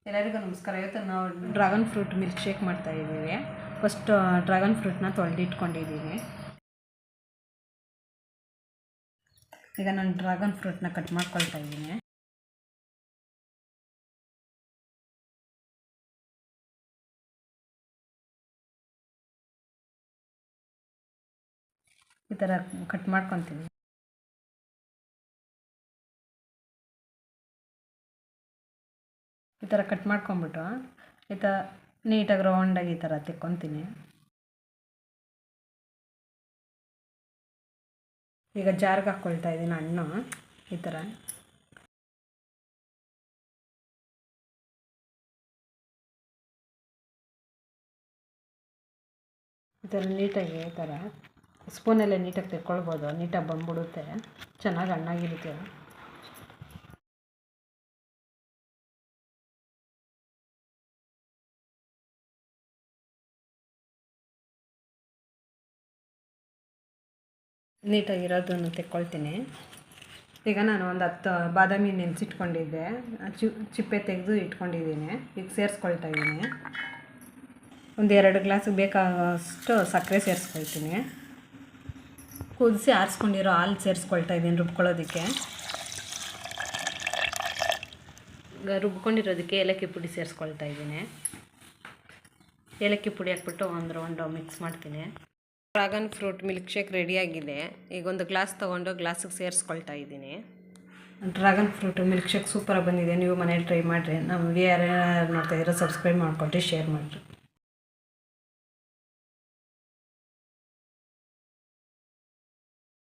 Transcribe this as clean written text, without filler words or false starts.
ಎಲ್ಲರಿಗೂ ನಮಸ್ಕಾರ. ಇವತ್ತು ನಾವು ಡ್ರ್ಯಾಗನ್ ಫ್ರೂಟ್ ಮಿಲ್ಕ್ ಶೇಕ್ ಮಾಡ್ತಾಯಿದ್ದೀವಿ. ಫಸ್ಟ್ ಡ್ರ್ಯಾಗನ್ ಫ್ರೂಟ್ನ ತೊಳೆದಿಟ್ಕೊಂಡಿದ್ದೀವಿ. ಈಗ ನಾನು ಡ್ರ್ಯಾಗನ್ ಫ್ರೂಟ್ನ ಕಟ್ ಮಾಡ್ಕೊಳ್ತಾ ಇದ್ದೀನಿ. ಈ ಥರ ಕಟ್ ಮಾಡ್ಕೊತೀನಿ. ಈ ಥರ ಕಟ್ ಮಾಡ್ಕೊಂಬಿಟ್ಟು ಈ ಥರ ನೀಟಾಗಿ ರೌಂಡಾಗಿ ಈ ಥರ ತೆಕ್ಕೊತೀನಿ. ಈಗ ಜಾರ್ಗೆ ಹಾಕ್ಕೊಳ್ತಾ ಇದ್ದೀನಿ ಹಣ್ಣು. ಈ ಥರ ನೀಟಾಗಿ ಈ ಥರ ಸ್ಪೂನಲ್ಲೇ ನೀಟಾಗಿ ತೆಕ್ಕೊಳ್ಬೋದು. ನೀಟಾಗಿ ಬಂದ್ಬಿಡುತ್ತೆ, ಚೆನ್ನಾಗಿ ಹಣ್ಣಾಗಿರುತ್ತೆ. ನೀಟಾಗಿರೋದನ್ನು ತೆಕ್ಕೊಳ್ತೀನಿ. ಈಗ ನಾನು ಒಂದು 10 ಬಾದಾಮಿ ನೆನೆಸಿಟ್ಕೊಂಡಿದ್ದೆ, ಚಿಪ್ಪೆ ತೆಗೆದು ಇಟ್ಕೊಂಡಿದ್ದೀನಿ. ಈಗ ಸೇರಿಸ್ಕೊಳ್ತಾ ಇದ್ದೀನಿ. ಒಂದು 2 ಗ್ಲಾಸಿಗೆ ಬೇಕಾಗೋಷ್ಟು ಸಕ್ಕರೆ ಸೇರಿಸ್ಕೊಳ್ತೀನಿ. ಕುದಿಸಿ ಆರಿಸ್ಕೊಂಡಿರೋ ಹಾಲು ಸೇರಿಸ್ಕೊಳ್ತಾ ಇದ್ದೀನಿ ರುಬ್ಕೊಳ್ಳೋದಕ್ಕೆ. ಈಗ ರುಬ್ಕೊಂಡಿರೋದಕ್ಕೆ ಏಲಕ್ಕಿ ಪುಡಿ ಸೇರಿಸ್ಕೊಳ್ತಾ ಇದ್ದೀನಿ. ಏಲಕ್ಕಿ ಪುಡಿ ಹಾಕ್ಬಿಟ್ಟು ಒಂದು ರೌಂಡು ಮಿಕ್ಸ್ ಮಾಡ್ತೀನಿ. ಡ್ರ್ಯಾಗನ್ ಫ್ರೂಟ್ ಮಿಲ್ಕ್ ಶೇಕ್ ರೆಡಿಯಾಗಿದೆ. ಈಗ ಒಂದು ಗ್ಲಾಸ್ ತೊಗೊಂಡು ಗ್ಲಾಸಿಗೆ ಸೇರಿಸ್ಕೊಳ್ತಾ ಇದ್ದೀನಿ. ಡ್ರ್ಯಾಗನ್ ಫ್ರೂಟ್ ಮಿಲ್ಕ್ ಶೇಕ್ ಸೂಪರಾಗಿ ಬಂದಿದೆ. ನೀವು ಮನೇಲಿ ಟ್ರೈ ಮಾಡಿರಿ. ನಮ್ಮ ವಿಡಿಯೋ ಯಾರ್ಯಾರು ನೋಡ್ತಾಯಿದ್ದೀರೋ ಸಬ್ಸ್ಕ್ರೈಬ್ ಮಾಡಿಕೊಡ್ರಿ, ಶೇರ್ ಮಾಡಿರಿ.